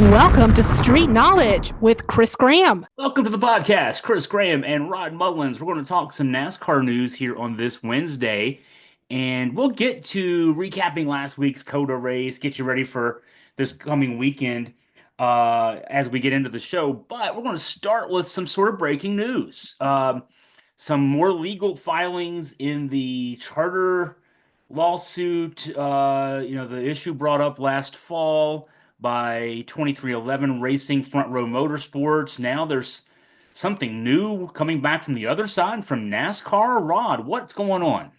Welcome to Street Knowledge with Chris Graham. Welcome to the podcast. Chris Graham and Rod Mullins. We're going to talk some NASCAR news here on this Wednesday, and we'll get to recapping last week's COTA race, get you ready for this coming weekend as we get into the show. But we're going to start with some sort of breaking news. Some more legal filings in the charter lawsuit. The issue brought up last fall by 2311 Racing Front Row Motorsports. Now there's something new coming back from the other side from NASCAR. Rod, what's going on?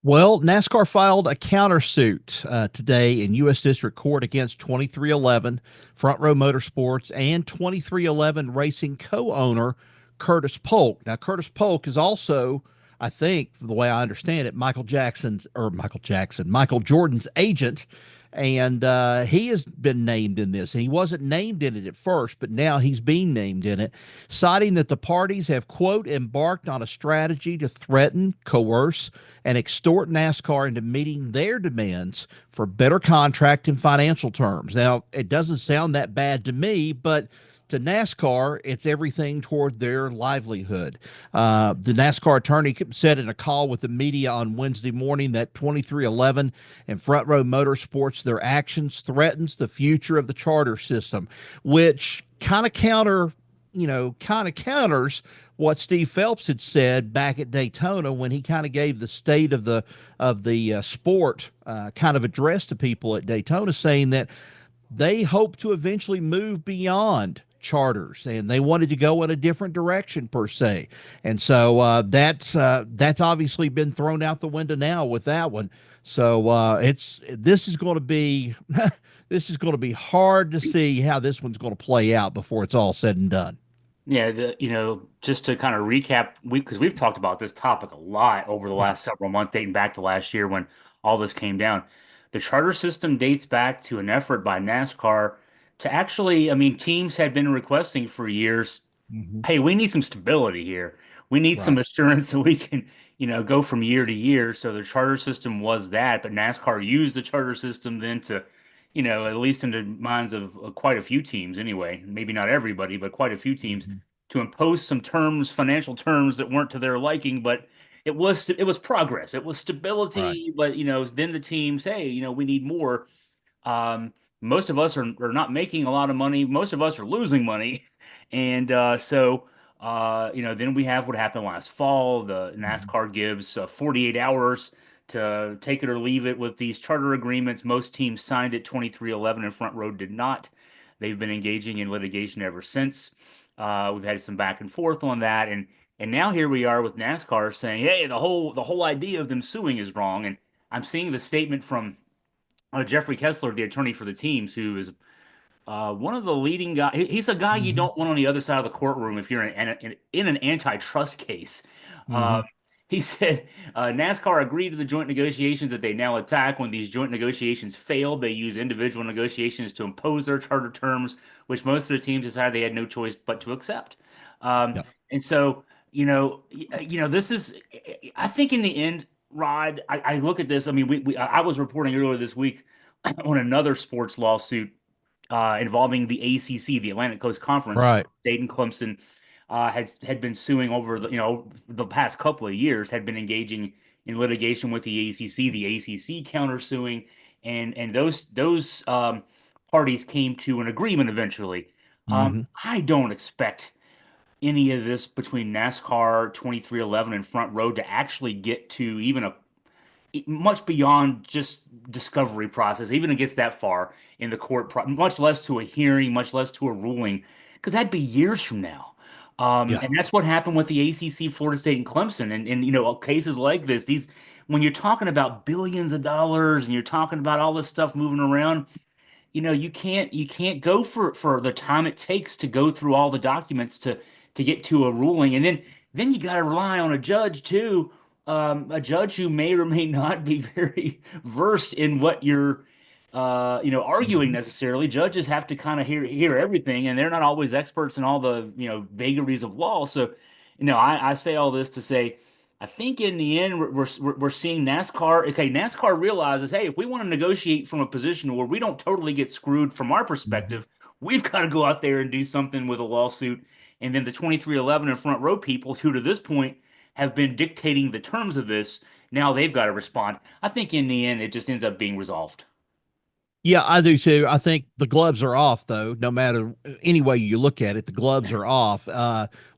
Well, NASCAR filed a countersuit today in U.S. District Court against 2311 Front Row Motorsports and 2311 Racing co-owner Curtis Polk. Now, Curtis Polk is also, I think, the way I understand it, Michael Jordan's agent. And he has been named in this. He wasn't named in it at first, but now he's being named in it, citing that the parties have, quote, embarked on a strategy to threaten, coerce, and extort NASCAR into meeting their demands for better contract and financial terms. Now, it doesn't sound that bad to me, but to NASCAR, it's everything toward their livelihood. The NASCAR attorney said in a call with the media on Wednesday morning that 2311 and Front Row Motorsports, their actions threatens the future of the charter system, which kind of counters what Steve Phelps had said back at Daytona when he kind of gave the state of the sport kind of address to people at Daytona, saying that they hope to eventually move beyond charters and they wanted to go in a different direction per se. And so that's obviously been thrown out the window now with that one. So this is going to be this is going to be hard to see how this one's going to play out before it's all said and done. Yeah, just to kind of recap, because we've talked about this topic a lot over the last several months, dating back to last year when all this came down. The charter system dates back to an effort by NASCAR to actually, I mean, teams had been requesting for years, Mm-hmm. hey, we need some stability here. We need some Right. assurance that we can, go from year to year. So the charter system was that, but NASCAR used the charter system then to, at least in the minds of quite a few teams anyway, maybe not everybody, but quite a few teams, Mm-hmm. to impose some terms, financial terms that weren't to their liking, but it was progress. It was Right. stability, but then the teams, hey, we need more. Most of us are not making a lot of money. Most of us are losing money. And then we have what happened last fall. The Mm-hmm. NASCAR gives 48 hours to take it or leave it with these charter agreements. Most teams signed it, 2311 and Front Row did not. They've been engaging in litigation ever since. We've had some back and forth on that. And now here we are with NASCAR saying, hey, the whole idea of them suing is wrong. And I'm seeing the statement from Jeffrey Kessler, the attorney for the teams, who is one of the leading guys. He's a guy you Mm-hmm. don't want on the other side of the courtroom if you're in an antitrust case. Uh, Mm-hmm. he said NASCAR agreed to the joint negotiations that they now attack. When these joint negotiations failed, they use individual negotiations to impose their charter terms, which most of the teams decided they had no choice but to accept. Um, Yeah. and so, this is, I think in the end, Rod, I look at this. I mean, I was reporting earlier this week on another sports lawsuit involving the ACC, the Atlantic Coast Conference. Right. State and Clemson had been suing over the past couple of years, had been engaging in litigation with the ACC, the ACC countersuing, and those parties came to an agreement eventually. Mm-hmm. I don't expect any of this between NASCAR 2311 and Front Row to actually get to even a much beyond just discovery process, even it gets that far in the much less to a hearing, much less to a ruling, because that'd be years from now. Yeah. And that's what happened with the ACC, Florida State, and Clemson. And cases like this, when you're talking about billions of dollars and you're talking about all this stuff moving around, you can't go for the time it takes to go through all the documents to get to a ruling, and then you got to rely on a judge too, a judge who may or may not be very versed in what you're arguing Mm-hmm. necessarily. Judges have to kind of hear everything, and they're not always experts in all the vagaries of law. So I say all this to say I think in the end, we're seeing NASCAR. Okay, NASCAR realizes, hey, if we want to negotiate from a position where we don't totally get screwed from our Mhm. perspective, we've got to go out there and do something with a lawsuit. And then the 2311 and front row people, who to this point have been dictating the terms of this, now they've got to respond. I think in the end, it just ends up being resolved. Yeah, I do too. I think the gloves are off, though. No matter any way you look at it, the gloves are off.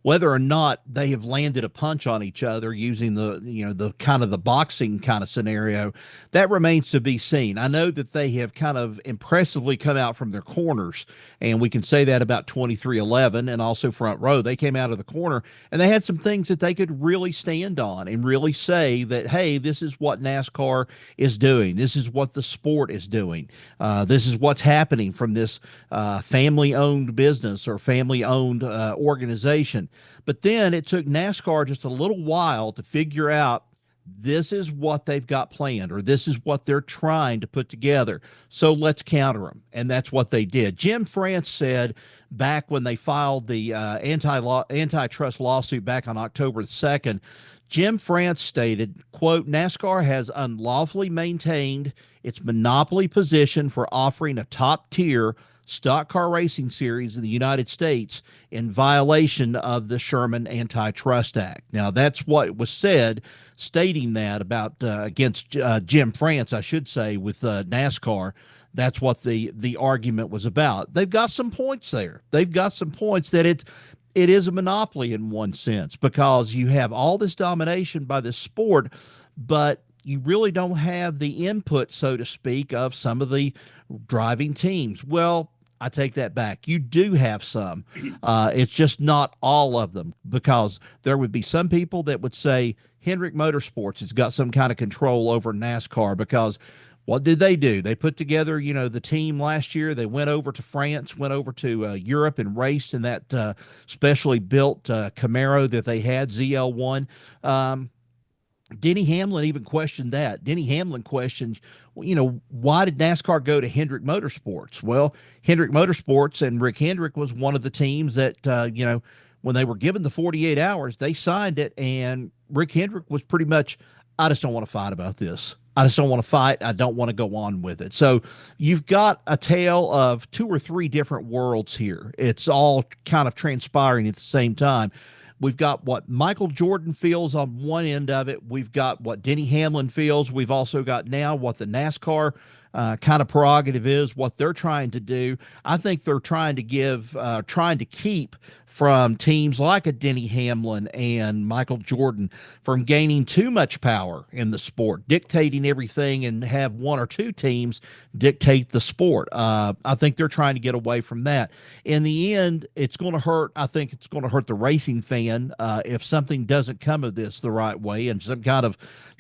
Whether or not they have landed a punch on each other using the kind of the boxing kind of scenario, that remains to be seen. I know that they have kind of impressively come out from their corners, and we can say that about 2311 and also front row. They came out of the corner and they had some things that they could really stand on and really say that, hey, this is what NASCAR is doing. This is what the sport is doing. This is what's happening from this family owned business or family owned organization. But then it took NASCAR just a little while to figure out this is what they've got planned or this is what they're trying to put together. So let's counter them. And that's what they did. Jim France said back when they filed the antitrust lawsuit back on October 2nd, Jim France stated, quote, NASCAR has unlawfully maintained its monopoly position for offering a top tier stock car racing series in the United States in violation of the Sherman Antitrust Act. Now, that's what was said, stating that about against Jim France, I should say, with NASCAR. That's what the argument was about. They've got some points there. They've got some points that it is a monopoly in one sense because you have all this domination by this sport, but you really don't have the input, so to speak, of some of the driving teams. Well, I take that back. You do have some. It's just not all of them because there would be some people that would say Hendrick Motorsports has got some kind of control over NASCAR because what did they do? They put together, the team last year. They went over to France, went over to Europe and raced in that specially built Camaro that they had, ZL1. Denny Hamlin even questioned that. Denny Hamlin questioned, why did NASCAR go to Hendrick Motorsports? Well, Hendrick Motorsports and Rick Hendrick was one of the teams that, when they were given the 48 hours, they signed it. And Rick Hendrick was pretty much, I just don't want to fight about this. I just don't want to fight. I don't want to go on with it. So you've got a tale of two or three different worlds here. It's all kind of transpiring at the same time. We've got what Michael Jordan feels on one end of it. We've got what Denny Hamlin feels. We've also got now what the NASCAR kind of prerogative is, what they're trying to do. I think they're trying to keep from teams like a Denny Hamlin and Michael Jordan from gaining too much power in the sport, dictating everything and have one or two teams dictate the sport. I think they're trying to get away from that. In the end, it's going to hurt. I think it's going to hurt the racing fan if something doesn't come of this the right way and some kind of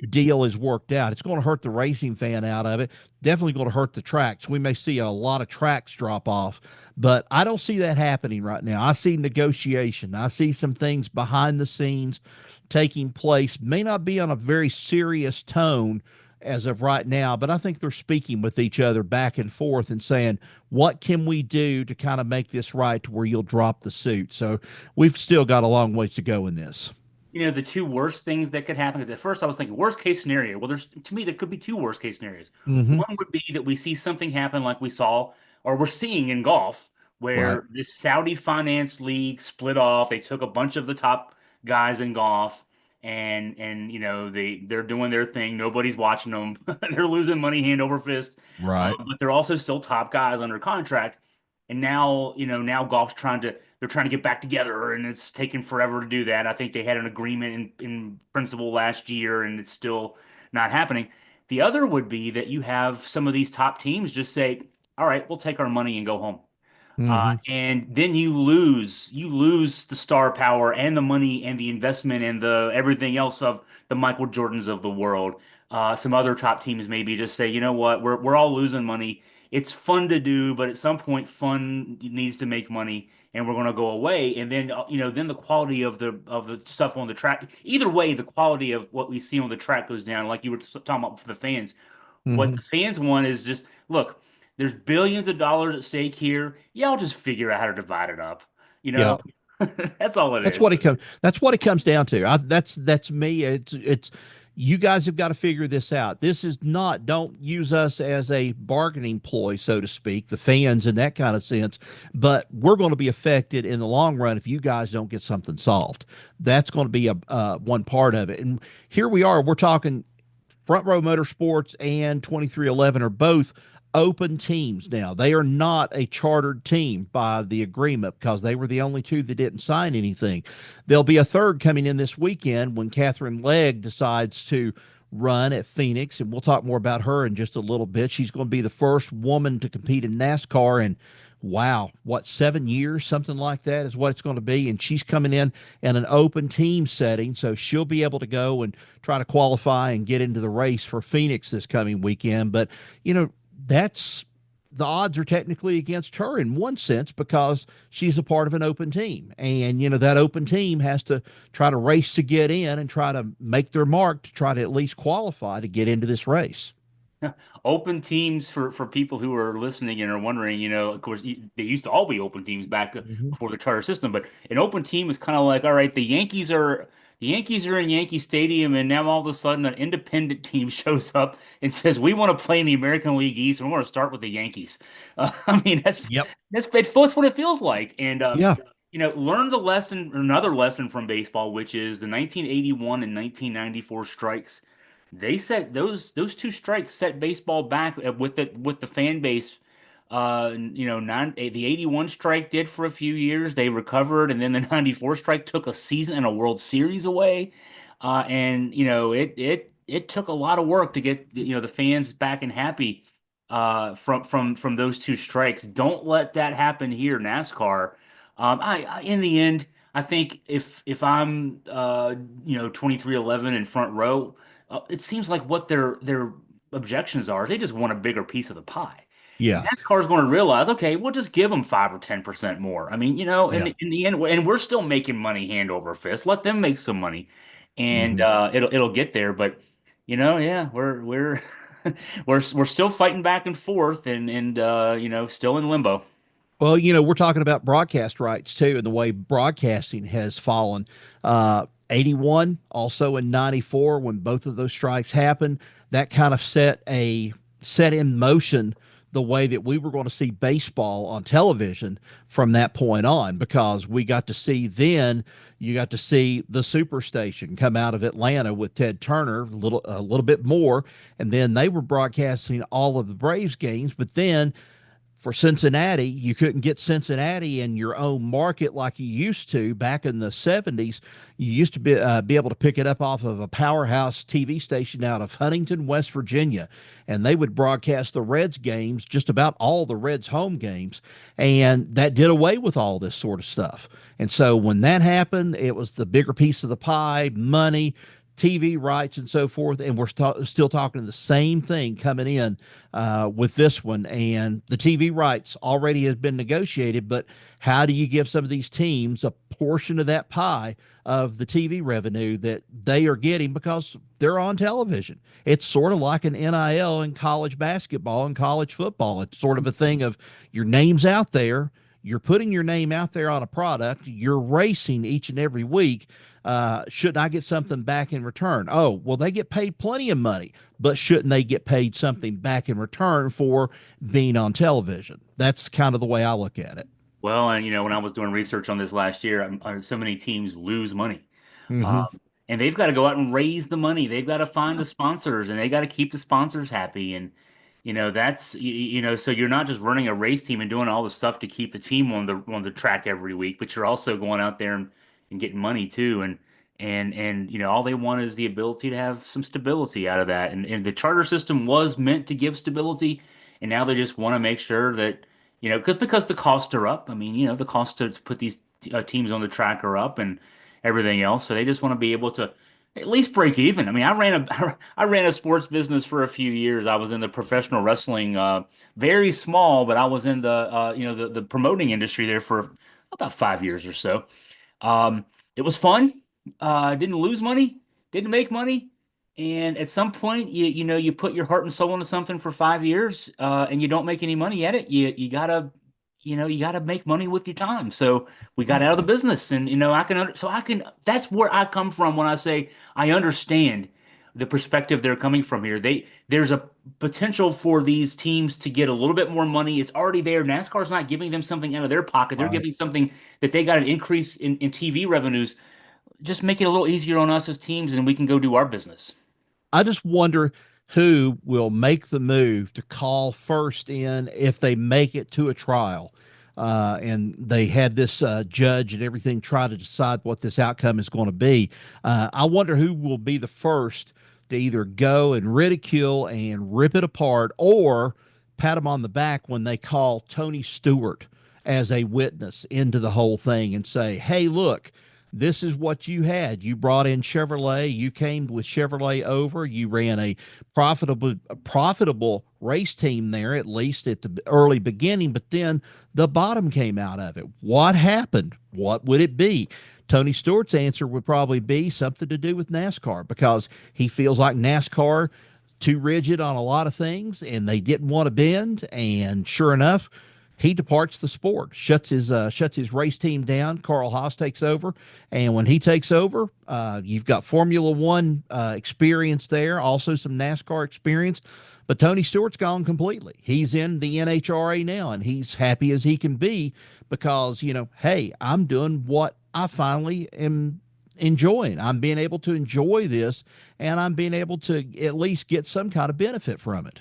deal is worked out. It's going to hurt the racing fan out of it. Definitely going to hurt the tracks. We may see a lot of tracks drop off, but I don't see that happening right now. I see negotiation. I see some things behind the scenes taking place. May not be on a very serious tone as of right now, but I think they're speaking with each other back and forth and saying, what can we do to kind of make this right to where you'll drop the suit? So we've still got a long ways to go in this. The two worst things that could happen, because at first I was thinking worst case scenario. Well, to me, there could be two worst case scenarios. Mm-hmm. One would be that we see something happen like we saw or we're seeing in golf, Right. where this Saudi financed league split off. They took a bunch of the top guys in golf and they're doing their thing. Nobody's watching them. They're losing money hand over fist. Right. But they're also still top guys under contract. And now golf's they're trying to get back together, and it's taken forever to do that. I think they had an agreement in principle last year, and it's still not happening. The other would be that you have some of these top teams just say, "All right, we'll take our money and go home." Mm-hmm. And then you lose the star power and the money and the investment and the everything else of the Michael Jordans of the world. Some other top teams maybe just say, you know what, we're all losing money. It's fun to do, but at some point, fun needs to make money, and we're going to go away. And then then the quality of the stuff on the track. Either way, the quality of what we see on the track goes down. Like you were talking about for the fans, what Mm-hmm. the fans want is just look. There's billions of dollars at stake here. Y'all just figure out how to divide it up. You Yeah. know, That's all it That's is. what it comes. That's what it comes down to. That's me. It's you guys have got to figure this out. This is not. Don't use us as a bargaining ploy, so to speak, the fans in that kind of sense. But we're going to be affected in the long run if you guys don't get something solved. That's going to be a one part of it. And here we are. We're talking Front Row Motorsports and 2311 are both open teams now. They are not a chartered team by the agreement because they were the only two that didn't sign anything. There'll be a third coming in this weekend when Catherine Legg decides to run at Phoenix, and we'll talk more about her in just a little bit. She's going to be the first woman to compete in NASCAR in, wow, what, 7 years, something like that is what it's going to be. And she's coming in an open team setting, so she'll be able to go and try to qualify and get into the race for Phoenix this coming weekend. But that's the odds are technically against her in one sense because she's a part of an open team. And, that open team has to try to race to get in and try to make their mark to try to at least qualify to get into this race. Open teams for people who are listening and are wondering, of course, they used to all be open teams back Mhm. before the charter system, but an open team is kind of like, all right, the Yankees are in Yankee Stadium, and now all of a sudden an independent team shows up and says we want to play in the American League East, and we want to start with the Yankees. I mean, Yep. that's what it feels like, and Yeah. learn the lesson, another lesson from baseball, which is the 1981 and 1994 strikes. They set those two strikes set baseball back with the fan base. The 81 strike did for a few years. They recovered, and then the 94 strike took a season and a World Series away. And it took a lot of work to get the fans back and happy from those two strikes. Don't let that happen here, NASCAR. In the end, I think if I'm 2311 in front row, it seems like what their objections are is they just want a bigger piece of the pie. And Yeah. NASCAR is going to realize, okay, we'll just give them 5 or 10% more. I mean, Yeah. in the end, and we're still making money hand over fist. Let them make some money, and Hmm. it'll get there. But yeah, we're we're still fighting back and forth, and still in limbo. Well, we're talking about broadcast rights too, and the way broadcasting has fallen. 81, also in 94, when both of those strikes happened, that kind of set in motion the way that we were going to see baseball on television from that point on, because we got to see then you got to see the Superstation come out of Atlanta with Ted Turner a little bit more, and then they were broadcasting all of the Braves games, but then for Cincinnati, you couldn't get Cincinnati in your own market like you used to back in the 70s. You used to be able to pick it up off of a powerhouse TV station out of Huntington, West Virginia, and they would broadcast the Reds games, just about all the Reds home games, and that did away with all this sort of stuff. And so when that happened, it was the bigger piece of the pie, money, TV rights and so forth, and we're still talking the same thing coming in with this one. And the TV rights already has been negotiated, but how do you give some of these teams a portion of that pie of the TV revenue that they are getting because they're on television? It's sort of like an NIL in college basketball and college football. It's sort of a thing of your name's out there. You're putting your name out there on a product. You're racing each and every week. Shouldn't I get something back in return? Oh, well, they get paid plenty of money, but shouldn't they get paid something back in return for being on television? That's kind of the way I look at it. Well, and when I was doing research on this last year, so many teams lose money. Hmm. And they've got to go out and raise the money. They've got to find Yeah. the sponsors, and they got to keep the sponsors happy. And that's so you're not just running a race team and doing all the stuff to keep the team on the track every week, but you're also going out there and getting money too. And all they want is the ability to have some stability out of that. And the charter system was meant to give stability, and now they just want to make sure that because the costs are up. I mean, the cost to put these teams on the track are up and everything else. So they just want to be able to at least break even. I mean, I ran a sports business for a few years. I was in the professional wrestling, very small, but I was in the promoting industry there for about 5 years or so. It was fun. Didn't lose money, didn't make money. And at some point, you put your heart and soul into something for 5 years, and you don't make any money at it. You gotta you got to make money with your time. So we got out of the business, and that's where I come from when I say I understand the perspective they're coming from here. There's a potential for these teams to get a little bit more money. It's already there. NASCAR's not giving them something out of their pocket. They're Right. giving something that they got an increase in TV revenues. Just make it a little easier on us as teams, and we can go do our business. I just wonder who will make the move to call first in if they make it to a trial. And they had this judge and everything try to decide what this outcome is going to be. I wonder who will be the first to either go and ridicule and rip it apart or pat him on the back when they call Tony Stewart as a witness into the whole thing and say, hey, look, this is what you had. You brought in Chevrolet. You came with Chevrolet over. You ran a profitable race team there, at least at the early beginning, but then the bottom came out of it. What happened? What would it be? Tony Stewart's answer would probably be something to do with NASCAR because he feels like NASCAR too rigid on a lot of things and they didn't want to bend. And sure enough, he departs the sport, shuts his race team down. Carl Haas takes over, and when he takes over, you've got Formula One experience there, also some NASCAR experience. But Tony Stewart's gone completely. He's in the NHRA now, and he's happy as he can be because hey, I'm doing what I finally am enjoying. I'm being able to enjoy this, and I'm being able to at least get some kind of benefit from it.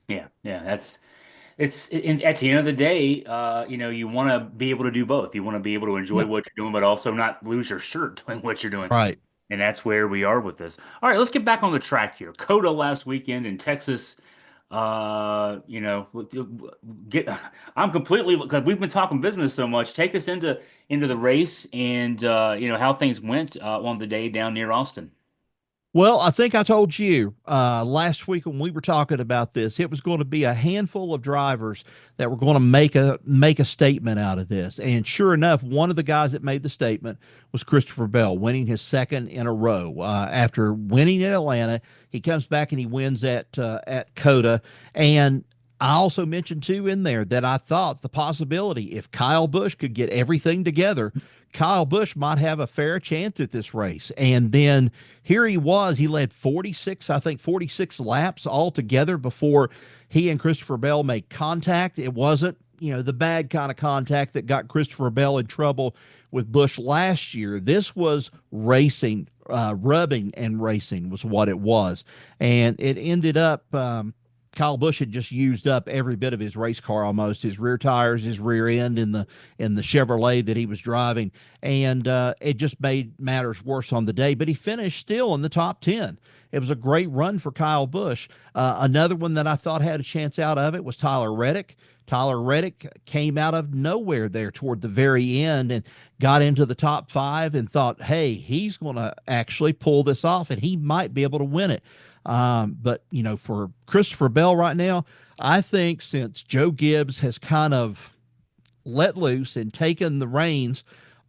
Yeah, at the end of the day, you want to be able to do both. You want to be able to enjoy Yeah, what you're doing, but also not lose your shirt doing what you're doing. right. And that's where we are with this. All right, let's get back on the track here. Coda last weekend in Texas. Uh, you know, get I'm completely because we've been talking business so much. Take us into the race and how things went on the day down near Austin. Well, I think I told you last week when we were talking about this, it was going to be a handful of drivers that were going to make a statement out of this. And sure enough, one of the guys that made the statement was Christopher Bell, winning his second in a row. After winning in Atlanta, he comes back and he wins at Coda. And I also mentioned too in there that I thought the possibility if Kyle Busch could get everything together, Kyle Busch might have a fair chance at this race. And then here he was, he led 46 laps altogether before he and Christopher Bell made contact. It wasn't, the bad kind of contact that got Christopher Bell in trouble with Busch last year. This was racing, rubbing and racing was what it was. And it ended up, Kyle Busch had just used up every bit of his race car, almost his rear tires, his rear end in the Chevrolet that he was driving, and it just made matters worse on the day. But he finished still in the top 10. It was a great run for Kyle Busch. Another one that I thought had a chance out of it was Tyler Reddick. Tyler Reddick came out of nowhere there toward the very end and got into the top 5 and thought, hey, he's going to actually pull this off and he might be able to win it. But for Christopher Bell right now, I think since Joe Gibbs has kind of let loose and taken the reins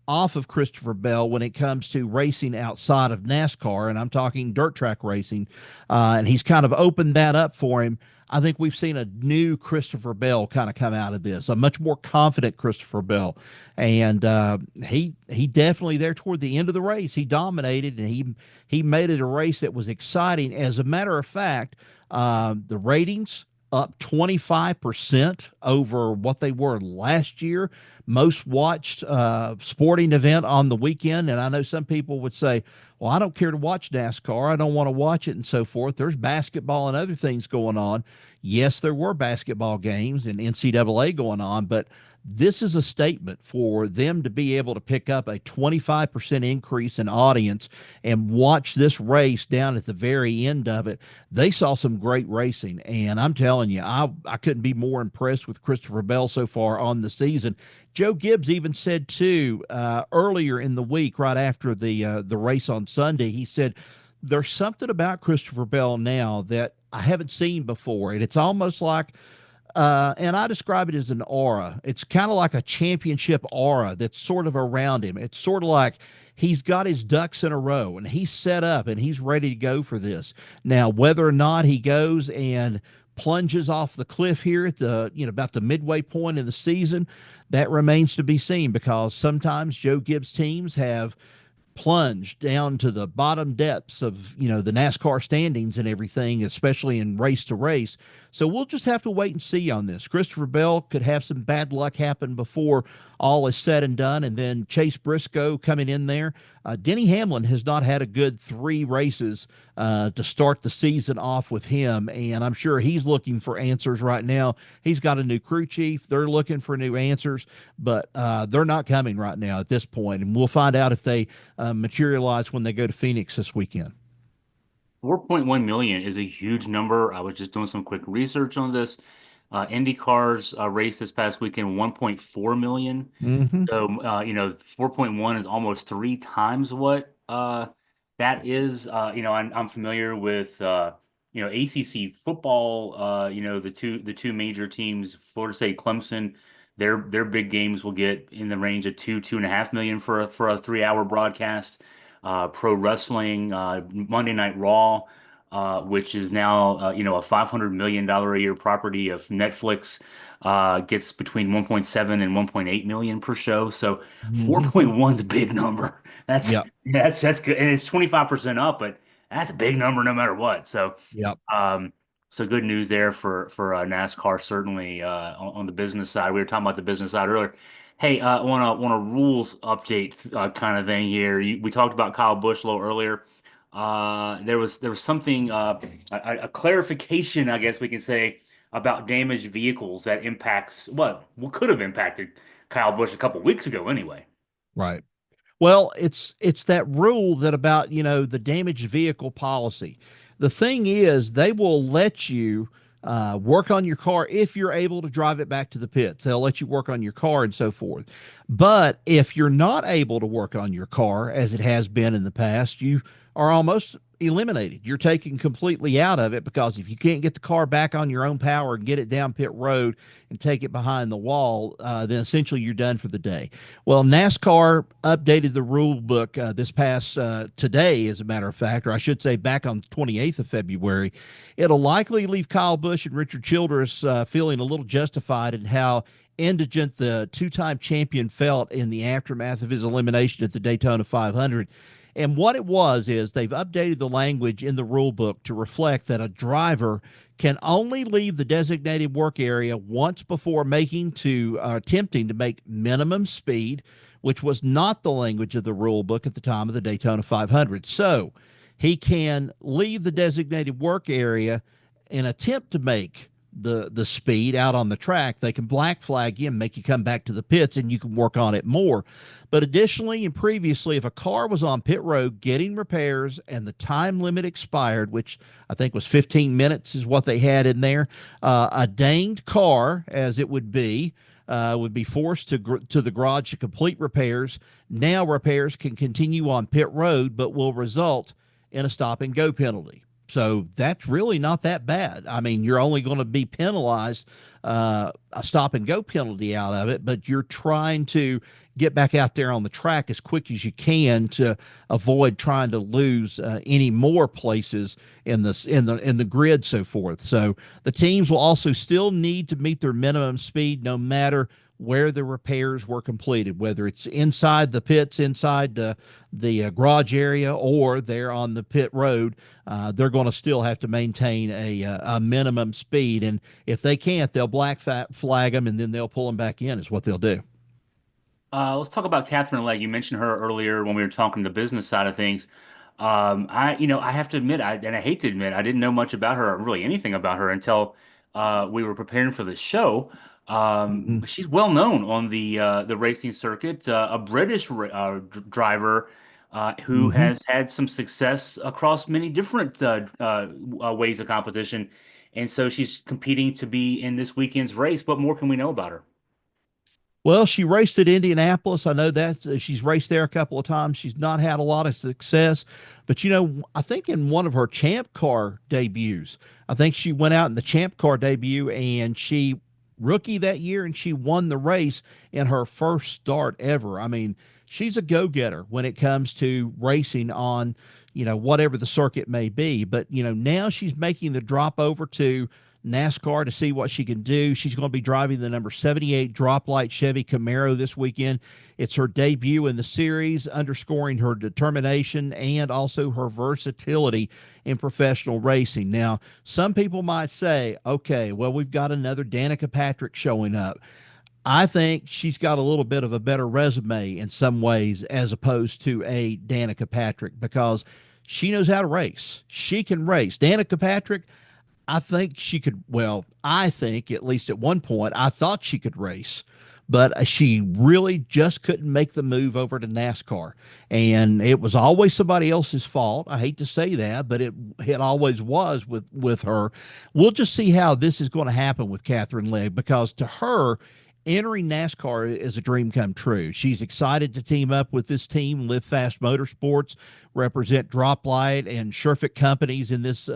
off of Christopher Bell when it comes to racing outside of NASCAR, and I'm talking dirt track racing, and he's kind of opened that up for him. I think we've seen a new Christopher Bell kind of come out of this, a much more confident Christopher Bell. And he definitely there toward the end of the race, he dominated and he made it a race that was exciting. As a matter of fact, the ratings up 25% over what they were last year. Most watched sporting event on the weekend. And I know some people would say, well, I don't care to watch NASCAR. I don't want to watch it and so forth. There's basketball and other things going on. Yes, there were basketball games and NCAA going on, but this is a statement for them to be able to pick up a 25% increase in audience and watch this race down at the very end of it. They saw some great racing, and I'm telling you, I couldn't be more impressed with Christopher Bell so far on the season. Joe Gibbs even said, too, earlier in the week, right after the race on Sunday, he said, there's something about Christopher Bell now that I haven't seen before, and it's almost like and I describe it as an aura. It's kind of like a championship aura that's sort of around him. It's sort of like he's got his ducks in a row and he's set up and he's ready to go for this. Now, whether or not he goes and plunges off the cliff here at the, about the midway point in the season, that remains to be seen, because sometimes Joe Gibbs teams have plunged down to the bottom depths of the NASCAR standings and everything, especially in race to race. So we'll just have to wait and see on this. Christopher Bell could have some bad luck happen before all is said and done, and then Chase Briscoe coming in there. Denny Hamlin has not had a good 3 races to start the season off with him, and I'm sure he's looking for answers right now. He's got a new crew chief. They're looking for new answers, but they're not coming right now at this point, and we'll find out if they materialize when they go to Phoenix this weekend. 4.1 million is a huge number. I was just doing some quick research on this. IndyCar's race this past weekend, 1.4 million. Mm-hmm. So, 4.1 is almost 3 times what that is. I'm familiar with ACC football. The two major teams, Florida State, Clemson. Their big games will get in the range of 2.5 million for a 3-hour broadcast. Pro wrestling, Monday Night Raw, which is now a $500 million a year property of Netflix, gets between 1.7 and 1.8 million per show. So 4.1 is a big number. That's Yep. that's good, and it's 25% up, but that's a big number no matter what. So Yep. so good news there for NASCAR, certainly on the business side. We were talking about the business side earlier. Hey, want a rules update kind of thing here. We talked about Kyle Busch a little earlier. There was something a clarification, I guess we can say, about damaged vehicles that impacts what could have impacted Kyle Busch a couple weeks ago anyway. Right. Well, it's that rule that about, the damaged vehicle policy. The thing is, they will let you work on your car if you're able to drive it back to the pits. They'll let you work on your car and so forth. But if you're not able to work on your car, as it has been in the past, you are almost eliminated. You're taken completely out of it, because if you can't get the car back on your own power and get it down pit road and take it behind the wall, then essentially you're done for the day. Well, NASCAR updated the rule book this past today, as a matter of fact, or I should say back on the 28th of February. It'll likely leave Kyle Busch and Richard Childress feeling a little justified in how indigent the 2-time champion felt in the aftermath of his elimination at the Daytona 500. And what it was is they've updated the language in the rule book to reflect that a driver can only leave the designated work area once before attempting to make minimum speed, which was not the language of the rule book at the time of the Daytona 500. So he can leave the designated work area and attempt to make the speed out on the track. They can black flag you and make you come back to the pits, and you can work on it more. But additionally and previously, if a car was on pit road getting repairs and the time limit expired, which I think was 15 minutes is what they had in there, a danged car, as it would be forced to the garage to complete repairs. Now repairs can continue on pit road, but will result in a stop and go penalty. So that's really not that bad. I mean, you're only going to be penalized a stop and go penalty out of it, but you're trying to get back out there on the track as quick as you can to avoid trying to lose any more places in the grid, so forth. So the teams will also still need to meet their minimum speed no matter where the repairs were completed, whether it's inside the pits, inside the garage area, or they're on the pit road. They're going to still have to maintain a minimum speed, and if they can't, they'll black flag them, and then they'll pull them back in, is what they'll do. Let's talk about Catherine Legg. You mentioned her earlier when we were talking the business side of things. I have to admit, and I hate to admit, I didn't know much about her, or really anything about her, until we were preparing for the show. She's well known on the racing circuit, a British driver who has had some success across many different ways of competition, and so she's competing to be in this weekend's race. What more can we know about her? Well, she raced at Indianapolis. I know that she's raced there a couple of times. She's not had a lot of success, but I think in one of her Champ Car debuts, I think she went out in the Champ Car debut and she rookie that year, and she won the race in her first start ever. I mean, she's a go-getter when it comes to racing on, whatever the circuit may be. But, now she's making the drop over to NASCAR to see what she can do. She's going to be driving the number 78 drop light Chevy Camaro this weekend. It's her debut in the series, underscoring her determination and also her versatility in professional racing. Now, some people might say, okay, well, we've got another Danica Patrick showing up. I think she's got a little bit of a better resume in some ways as opposed to a Danica Patrick because she knows how to race. She can race. Danica Patrick, I think she could, well, I think at least at one point, I thought she could race, but she really just couldn't make the move over to NASCAR. And it was always somebody else's fault. I hate to say that, but it always was with her. We'll just see how this is going to happen with Catherine Legg because to her, entering NASCAR is a dream come true. She's excited to team up with this team, Live Fast Motorsports, represent Drop Light and Sherfitt companies in this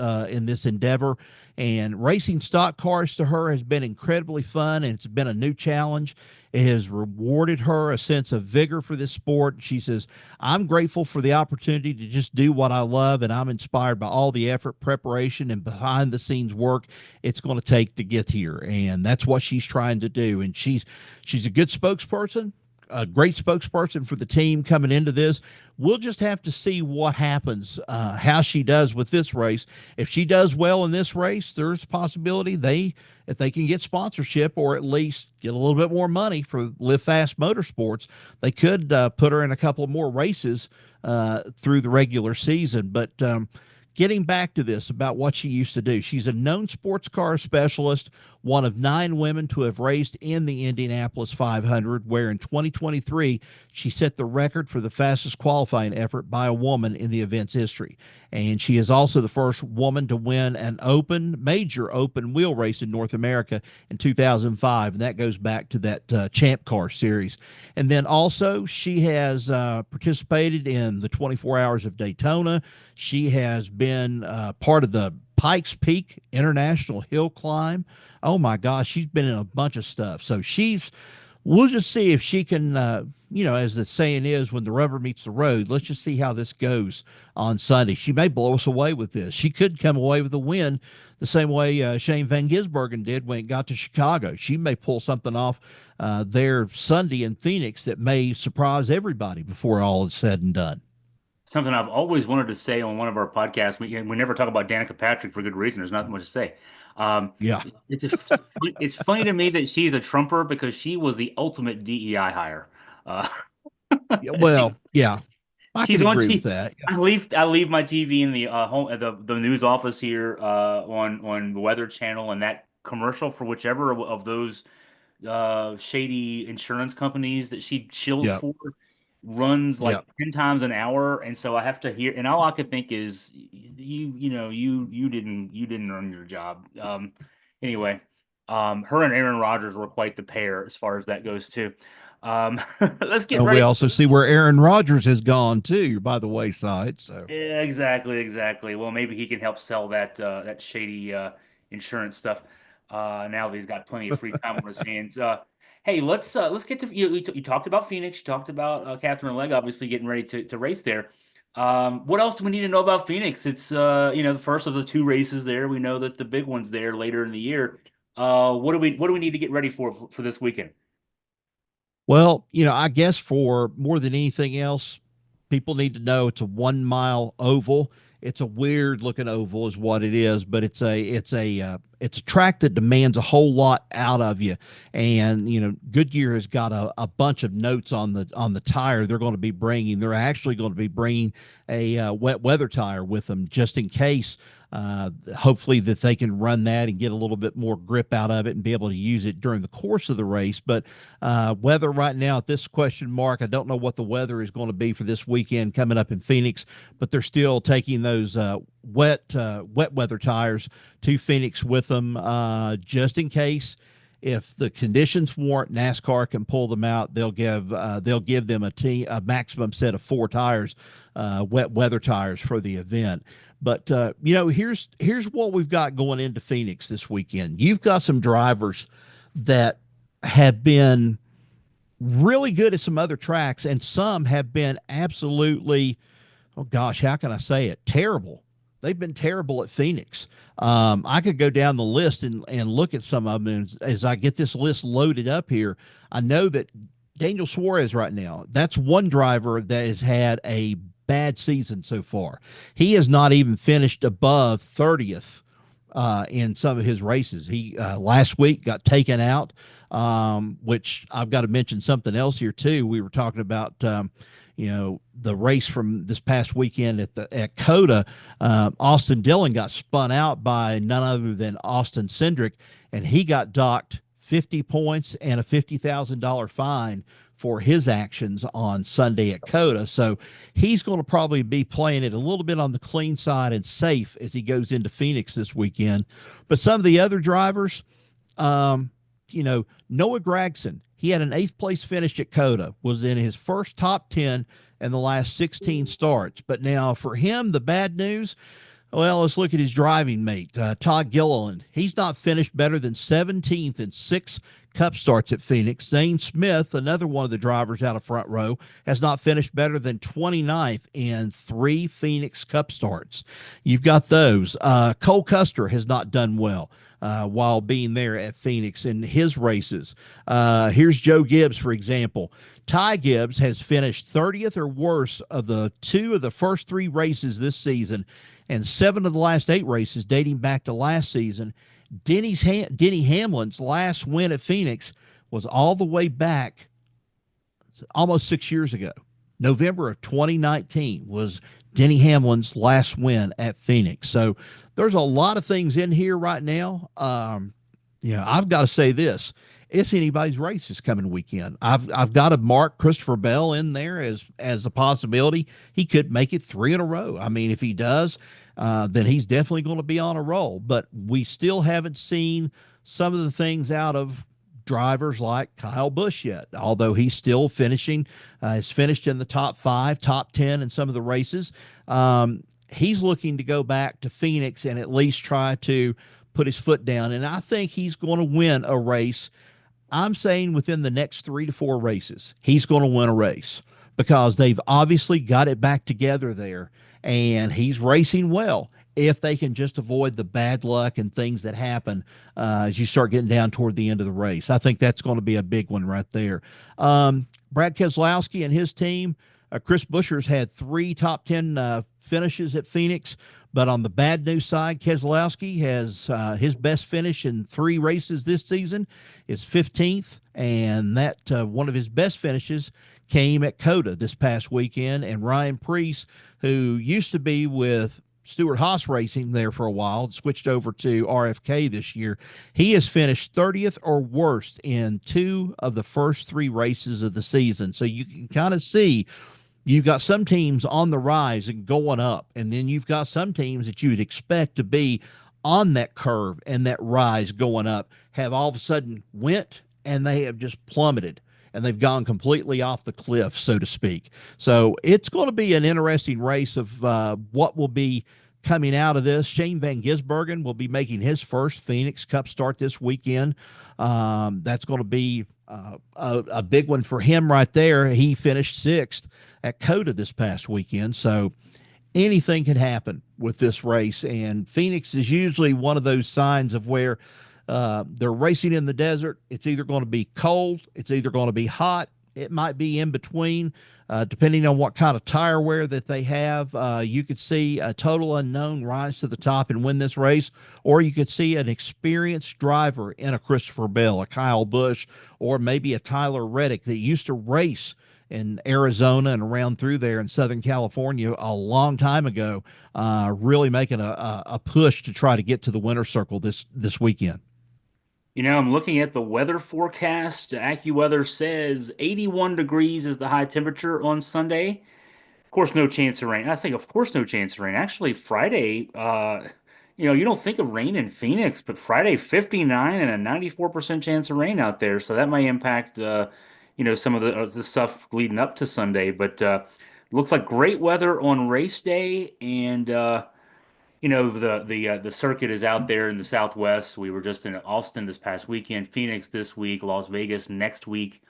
endeavor. And racing stock cars to her has been incredibly fun, and it's been a new challenge. It has rewarded her a sense of vigor for this sport. She says, I'm grateful for the opportunity to just do what I love, and I'm inspired by all the effort, preparation, and behind the scenes work it's going to take to get here. And that's what she's trying to do. And she's a good spokesperson, a great spokesperson for the team coming into this. We'll just have to see what happens, how she does with this race. If she does well in this race, there's a possibility if they can get sponsorship or at least get a little bit more money for Live Fast Motorsports, they could put her in a couple more races through the regular season. But getting back to this about what she used to do, she's a known sports car specialist, one of 9 women to have raced in the Indianapolis 500, where in 2023 she set the record for the fastest qualifying effort by a woman in the event's history. And she is also the first woman to win an major open wheel race in North America in 2005, and that goes back to that Champ Car series. And then also she has participated in the 24 Hours of Daytona. She has been part of the Pikes Peak International Hill Climb. Oh my gosh, she's been in a bunch of stuff. So we'll just see if she can, as the saying is, when the rubber meets the road, let's just see how this goes on Sunday. She may blow us away with this. She could come away with a win the same way Shane Van Gisbergen did when it got to Chicago. She may pull something off there Sunday in Phoenix that may surprise everybody before all is said and done. Something I've always wanted to say on one of our podcasts. We never talk about Danica Patrick for good reason. There's not much to say. Yeah. It's funny to me that she's a Trumper because she was the ultimate DEI hire. Well, yeah, I she's can on agree with that. Yeah. I leave my TV in the home the news office here on the Weather Channel, and that commercial for whichever of those shady insurance companies that she shills Yep. for runs like Yep. 10 times an hour, and so I have to hear, and all I can think is you didn't earn your job. Anyway, her and Aaron Rodgers were quite the pair as far as that goes too. Let's get ready. We also see where Aaron Rodgers has gone too, by the wayside. So yeah, exactly. Well, maybe he can help sell that shady insurance stuff. Now that he's got plenty of free time on his hands. Hey, let's get to you. You talked about Phoenix. You talked about Catherine Legg, obviously getting ready to race there. What else do we need to know about Phoenix? It's the first of the 2 races there. We know that the big one's there later in the year. What do we need to get ready for this weekend? well, I guess for more than anything else, people need to know it's a 1-mile oval. It's a weird looking oval is what it is, but it's a track that demands a whole lot out of you. And Goodyear has got a bunch of notes on the tire they're going to be bringing. They're actually going to be bringing a wet weather tire with them just in case. Hopefully that they can run that and get a little bit more grip out of it and be able to use it during the course of the race. But weather right now at this question mark, I don't know what the weather is going to be for this weekend coming up in Phoenix, but they're still taking those wet weather tires to Phoenix with them just in case. If the conditions warrant, NASCAR can pull them out. They'll give them a maximum set of 4 tires, wet weather tires for the event. But here's what we've got going into Phoenix this weekend. You've got some drivers that have been really good at some other tracks, and some have been absolutely, oh gosh, how can I say it? Terrible They've been terrible at Phoenix. I could go down the list and look at some of them. And as I get this list loaded up here, I know that Daniel Suarez right now, that's one driver that has had a bad season so far. He has not even finished above 30th in some of his races. He last week got taken out, which I've got to mention something else here too. We were talking about the race from this past weekend at Coda. Austin Dillon got spun out by none other than Austin Cindric, and he got docked 50 points and a $50,000 fine for his actions on Sunday at Coda. So he's going to probably be playing it a little bit on the clean side and safe as he goes into Phoenix this weekend. But some of the other drivers, Noah Gragson, he had an 8th place finish at Coda, was in his first top 10 in the last 16 starts. But now for him, the bad news, well, let's look at his driving mate, Todd Gilliland. He's not finished better than 17th in 6 Cup starts at Phoenix. Zane Smith, another one of the drivers out of front row, has not finished better than 29th in 3 Phoenix Cup starts. You've got those. Cole Custer has not done well while being there at Phoenix in his races. Here's Joe Gibbs, for example. Ty Gibbs has finished 30th or worse of the 2 of the first 3 races this season, and 7 of the last 8 races dating back to last season. Denny Hamlin's last win at Phoenix was all the way back almost 6 years ago. November of 2019 was Denny Hamlin's last win at Phoenix. So there's a lot of things in here right now. I've got to say this. It's anybody's race this coming weekend. I've got to mark Christopher Bell in there as a possibility. He could make it 3 in a row. I mean, if he does, then he's definitely going to be on a roll. But we still haven't seen some of the things out of drivers like Kyle Busch yet, although he's still finishing. He's finished in the top 5, top 10 in some of the races. He's looking to go back to Phoenix and at least try to put his foot down. And I think he's going to win a race. I'm saying within the next 3 to 4 races, he's going to win a race because they've obviously got it back together there, and he's racing well if they can just avoid the bad luck and things that happen as you start getting down toward the end of the race. I think that's going to be a big one right there. Brad Keselowski and his team, Chris Buescher's had 3 top 10 finishes at Phoenix. But on the bad news side, Keselowski has his best finish in 3 races this season is 15th, and that one of his best finishes came at Coda this past weekend. And Ryan Preece, who used to be with Stewart Haas Racing there for a while, switched over to RFK this year, he has finished 30th or worse in 2 of the first 3 races of the season. So you can kind of see you've got some teams on the rise and going up, and then you've got some teams that you would expect to be on that curve and that rise going up have all of a sudden went and they have just plummeted and they've gone completely off the cliff, so to speak. So it's going to be an interesting race of what will be coming out of this. Shane Van Gisbergen will be making his first Phoenix Cup start this weekend. That's going to be a big one for him right there. He finished 6th at Coda this past weekend. So anything can happen with this race. And Phoenix is usually one of those signs of where they're racing in the desert. It's either going to be cold, it's either going to be hot, it might be in between, depending on what kind of tire wear that they have. You could see a total unknown rise to the top and win this race, or you could see an experienced driver in a Christopher Bell, a Kyle Busch, or maybe a Tyler Reddick that used to race in Arizona and around through there in Southern California a long time ago, really making a push to try to get to the winner's circle this weekend. I'm looking at the weather forecast. AccuWeather says 81 degrees is the high temperature on Sunday. Of course, no chance of rain. I say, of course, no chance of rain. Actually, Friday, you don't think of rain in Phoenix, but Friday, 59 and a 94% chance of rain out there. So that may impact, some of the stuff leading up to Sunday. But looks like great weather on race day, and the circuit is out there in the Southwest. We were just in Austin this past weekend, Phoenix this week, Las Vegas next week,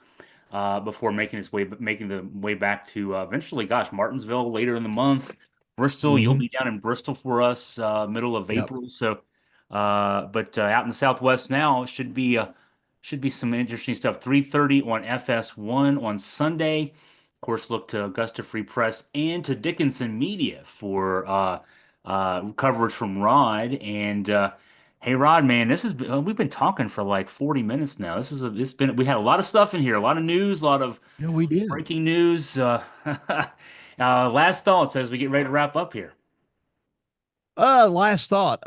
before making the way back to eventually, Martinsville later in the month. Bristol. You'll Hmm. be down in Bristol for us middle of Yep. April. So, but out in the Southwest now should be some interesting stuff. 3:30 on FS1 on Sunday. Of course, look to Augusta Free Press and to Dickinson Media for coverage from Rod. And hey, Rod, man, we've been talking for like 40 minutes now. It's been we had a lot of stuff in here, a lot of news, a lot of Yeah, we did. breaking news. Last thoughts as we get ready to wrap up here. Last thought.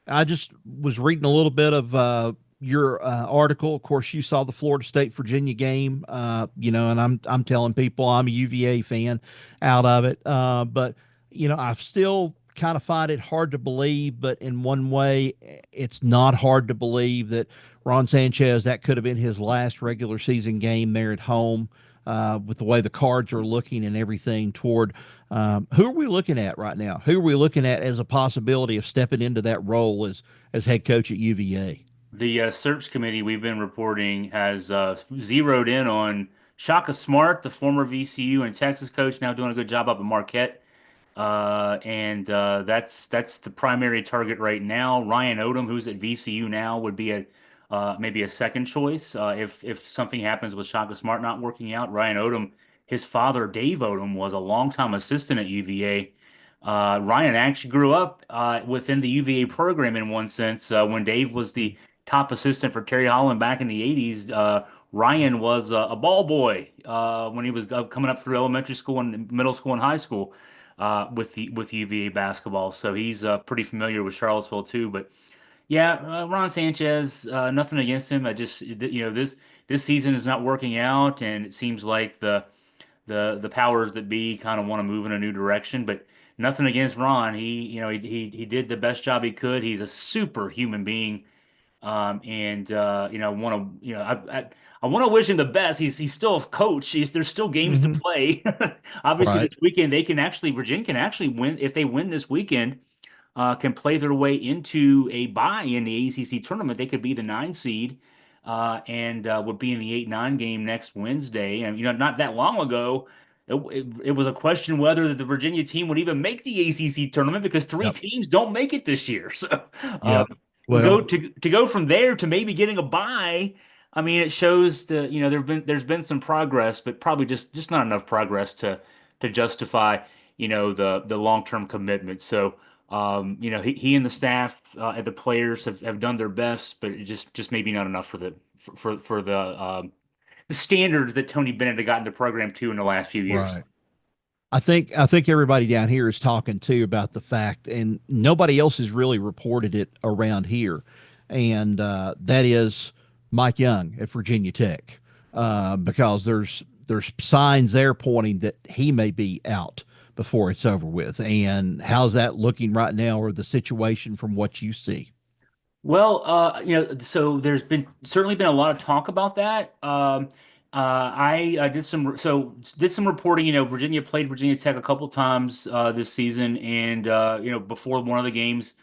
I just was reading a little bit of your article. Of course, you saw the Florida State Virginia game, and I'm telling people I'm a UVA fan out of it. But I still kind of find it hard to believe. But in one way, it's not hard to believe that Ron Sanchez, that could have been his last regular season game there at home. With the way the cards are looking and everything toward who are we looking at right now? Who are we looking at as a possibility of stepping into that role as head coach at UVA? The search committee we've been reporting has zeroed in on Shaka Smart, the former VCU and Texas coach, now doing a good job up at Marquette. And that's the primary target right now. Ryan Odom, who's at VCU now, would be maybe a second choice if something happens with Shaka Smart not working out. Ryan Odom, his father Dave Odom was a longtime assistant at UVA. Ryan actually grew up within the UVA program in one sense. When Dave was the top assistant for Terry Holland back in the 80s, Ryan was a ball boy when he was coming up through elementary school and middle school and high school with UVA basketball. So he's pretty familiar with Charlottesville too. But yeah, Ron Sanchez, nothing against him. This season is not working out, and it seems like the powers that be kind of want to move in a new direction. But nothing against Ron. He did the best job he could. He's a super human being. And want to I want to wish him the best. He's still a coach. There's still games to Hmm. play. Obviously, this Right. weekend Virginia can actually win if they win this weekend. Can play their way into a bye in the ACC tournament. They could be the 9 seed and would be in the 8-9 game next Wednesday. And not that long ago. It was a question whether the Virginia team would even make the ACC tournament because three Yep. teams don't make it this year. So, Yep. go Well. to go from there to maybe getting a bye. I mean, it shows there's been some progress, but probably just not enough progress to justify the long-term commitment. So he and the staff and the players have done their best, but it just maybe not enough for the standards that Tony Bennett had gotten the program to in the last few years. Right. I think everybody down here is talking too about the fact, and nobody else has really reported it around here, and that is Mike Young at Virginia Tech, because there's signs there pointing that he may be out before it's over with. And how's that looking right now, or the situation from what you see? Well, so there's certainly been a lot of talk about that. I did some reporting. Virginia played Virginia Tech a couple times this season, and before one of the games,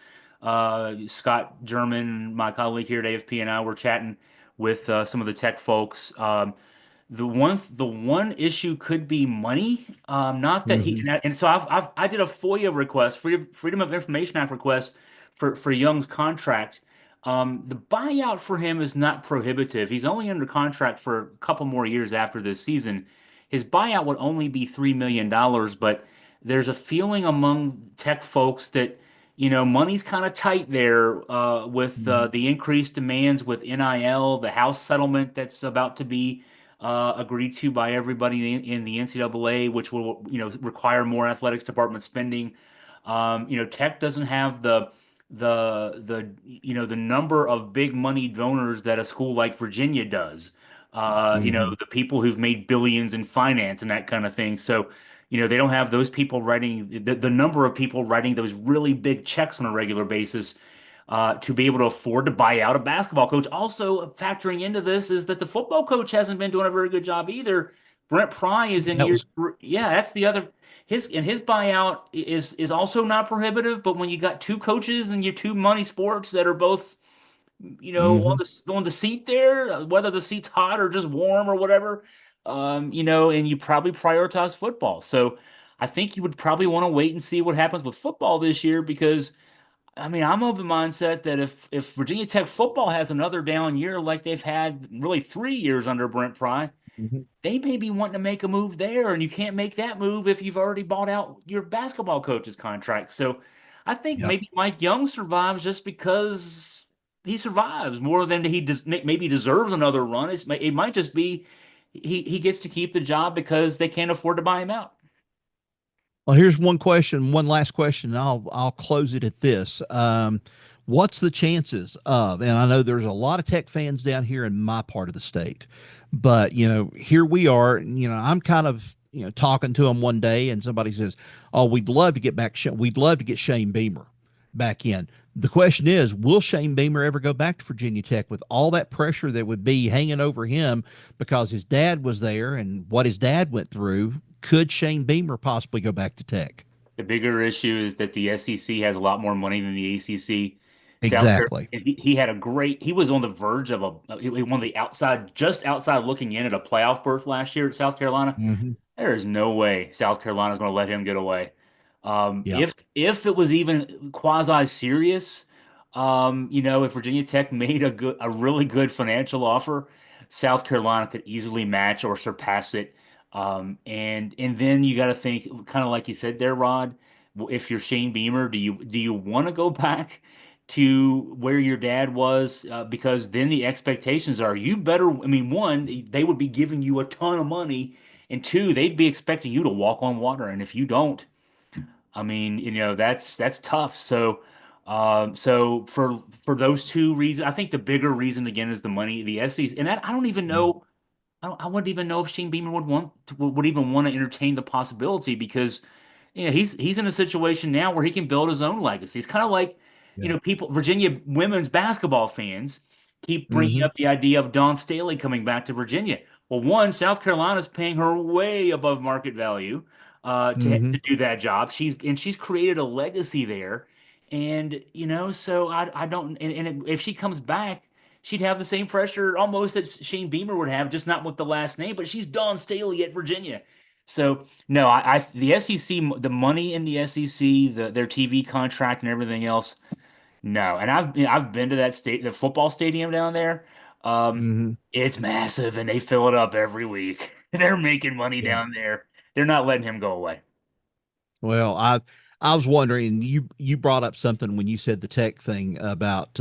Scott German, my colleague here at AFP, and I were chatting with some of the Tech folks. The one issue could be money. Not that he Hmm. and so I did a FOIA request, Freedom of Information Act request for Young's contract. The buyout for him is not prohibitive. He's only under contract for a couple more years after this season. His buyout would only be $3 million, but there's a feeling among Tech folks that money's kind of tight there with the increased demands with NIL, the house settlement that's about to be agreed to by everybody in the NCAA, which will require more athletics department spending. Tech doesn't have the number of big money donors that a school like Virginia does. Hmm. The people who've made billions in finance and that kind of thing. So, they don't have those people writing the number of people writing those really big checks on a regular basis to be able to afford to buy out a basketball coach. Also, factoring into this is that the football coach hasn't been doing a very good job either. Brent Pry is in That year was. yeah, that's the other his buyout is also not prohibitive, but when you got two coaches and you two money sports that are both on Hmm. the seat there, whether the seat's hot or just warm or whatever, and you probably prioritize football. So I think you would probably want to wait and see what happens with football this year because I mean, I'm of the mindset that if Virginia Tech football has another down year like they've had really 3 years under Brent Pry, Mhm. they may be wanting to make a move there, and you can't make that move if you've already bought out your basketball coach's contract. So I think Yep. maybe Mike Young survives just because he survives more than he does, maybe deserves another run. It might just be he gets to keep the job because they can't afford to buy him out. Well, here's one question, one last question, and I'll close it at this. What's the chances of, and I know there's a lot of Tech fans down here in my part of the state, but here we are, and I'm kind of talking to them one day, and somebody says, "Oh, we'd love to get back, we'd love to get Shane Beamer back in." The question is, will Shane Beamer ever go back to Virginia Tech with all that pressure that would be hanging over him because his dad was there and what his dad went through? Could Shane Beamer possibly go back to Tech? The bigger issue is that the SEC has a lot more money than the ACC. South Carolina, Exactly. he had a great, he was on the verge of one of the outside, just outside looking in at a playoff berth last year at South Carolina. Hmm. There is no way South Carolina's going to let him get away. Yeah. If it was even quasi serious, if Virginia Tech made a really good financial offer, South Carolina could easily match or surpass it. And then you got to think, kind of like you said there, Rod. If you're Shane Beamer, do you want to go back to where your dad was? Because then the expectations are you better. I mean, one, they would be giving you a ton of money, and two, they'd be expecting you to walk on water. And if you don't, I mean, that's tough. So for those two reasons, I think the bigger reason again is the money, the SEC, and I don't even know. I wouldn't even know if Shane Beamer would even want to entertain the possibility because he's in a situation now where he can build his own legacy. It's kind of like, Yeah. people, Virginia women's basketball fans keep bringing Hmm. up the idea of Dawn Staley coming back to Virginia. Well, one, South Carolina's paying her way above market value to Hmm. do that job. She's created a legacy there, and so I don't. And if she comes back, she'd have the same pressure almost that Shane Beamer would have, just not with the last name. But she's Dawn Staley at Virginia. So no, the SEC, the money in the SEC, their TV contract and everything else, no. And I've been to the football stadium down there. Um, Hmm. it's massive, and they fill it up every week. They're making money Yeah. down there. They're not letting him go away. Well, I was wondering, you brought up something when you said the Tech thing about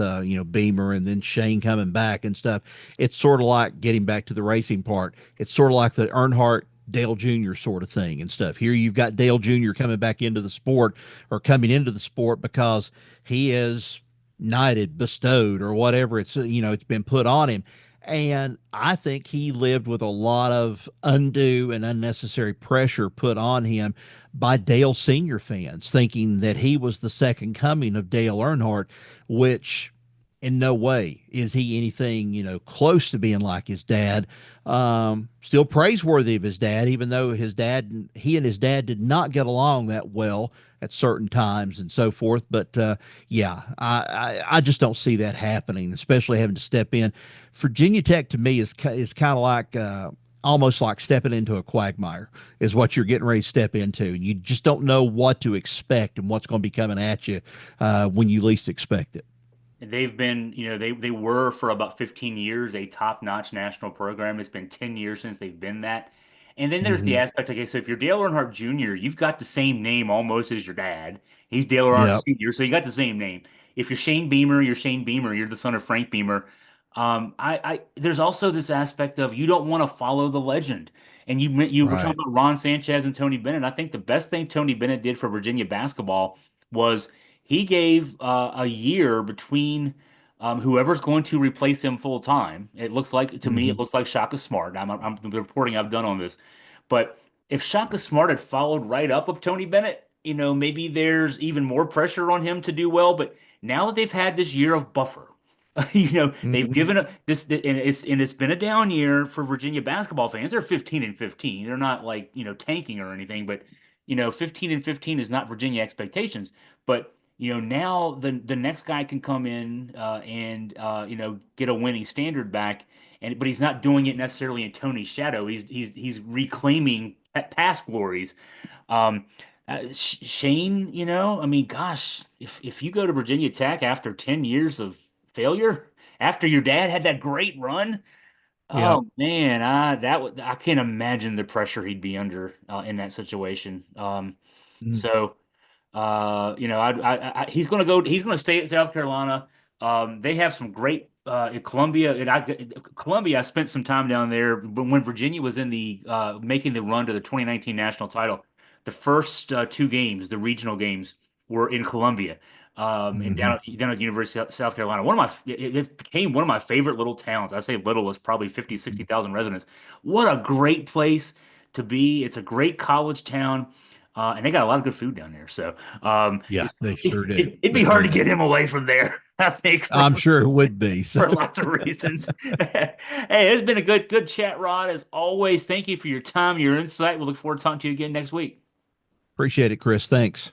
Beamer and then Shane coming back and stuff. It's sort of like getting back to the racing part. It's sort of like the Earnhardt Dale Jr. sort of thing and stuff. Here you've got Dale Jr. coming back into the sport or coming into the sport because he is knighted, bestowed, or whatever it's been put on him. And I think he lived with a lot of undue and unnecessary pressure put on him by Dale Senior fans, thinking that he was the second coming of Dale Earnhardt, which in no way is he anything close to being like his dad. Still praiseworthy of his dad, even though he and his dad did not get along that well at certain times and so forth. But yeah, I just don't see that happening, especially having to step in. Virginia Tech to me is kind of like almost like stepping into a quagmire is what you're getting ready to step into. And you just don't know what to expect and what's going to be coming at you when you least expect it. They've been, they were for about 15 years a top-notch national program. It's been 10 years since they've been that. And then there's the Hmm. aspect, okay, so if you're Dale Earnhardt Jr., you've got the same name almost as your dad. He's Dale Earnhardt Yep. Sr., so you got the same name. If you're Shane Beamer, you're Shane Beamer. You're the son of Frank Beamer. There's also this aspect of you don't want to follow the legend. And you were talking Right. about Ron Sanchez and Tony Bennett. I think the best thing Tony Bennett did for Virginia basketball was he gave a year between whoever's going to replace him full time. It looks like to me, it Hmm. looks like Shaka Smart. I'm the reporting I've done on this, but if Shaka Smart had followed right up of Tony Bennett, maybe there's even more pressure on him to do well. But now that they've had this year of buffer, they've Hmm. given up this, and it's been a down year for Virginia basketball fans. They're 15 and 15. They're not like tanking or anything, but 15 and 15 is not Virginia expectations. But now the next guy can come in and get a winning standard back, but he's not doing it necessarily in Tony's shadow. He's reclaiming past glories. Um, Shane, I mean, gosh, if you go to Virginia Tech after 10 years of failure, after your dad had that great run, Yeah. oh man, I can't imagine the pressure he'd be under in that situation. Mm. So. He's going to go. He's going to stay at South Carolina. They have some great in Columbia. Columbia. I spent some time down there when Virginia was in the making the run to the 2019 national title. The first two games, the regional games, were in Columbia, and Mhm. down at the University of South Carolina. It became one of my favorite little towns. I say little, it's probably 50, 60,000 residents. What a great place to be. It's a great college town. And they got a lot of good food down there. So Yeah, they sure do. it'd be They hard to do. get him away from there, I think, I'm sure it would be. So for lots of reasons. Hey, it's been a good chat, Rod. As always, thank you for your time, your insight. We'll look forward to talking to you again next week. appreciate it, Chris. Thanks.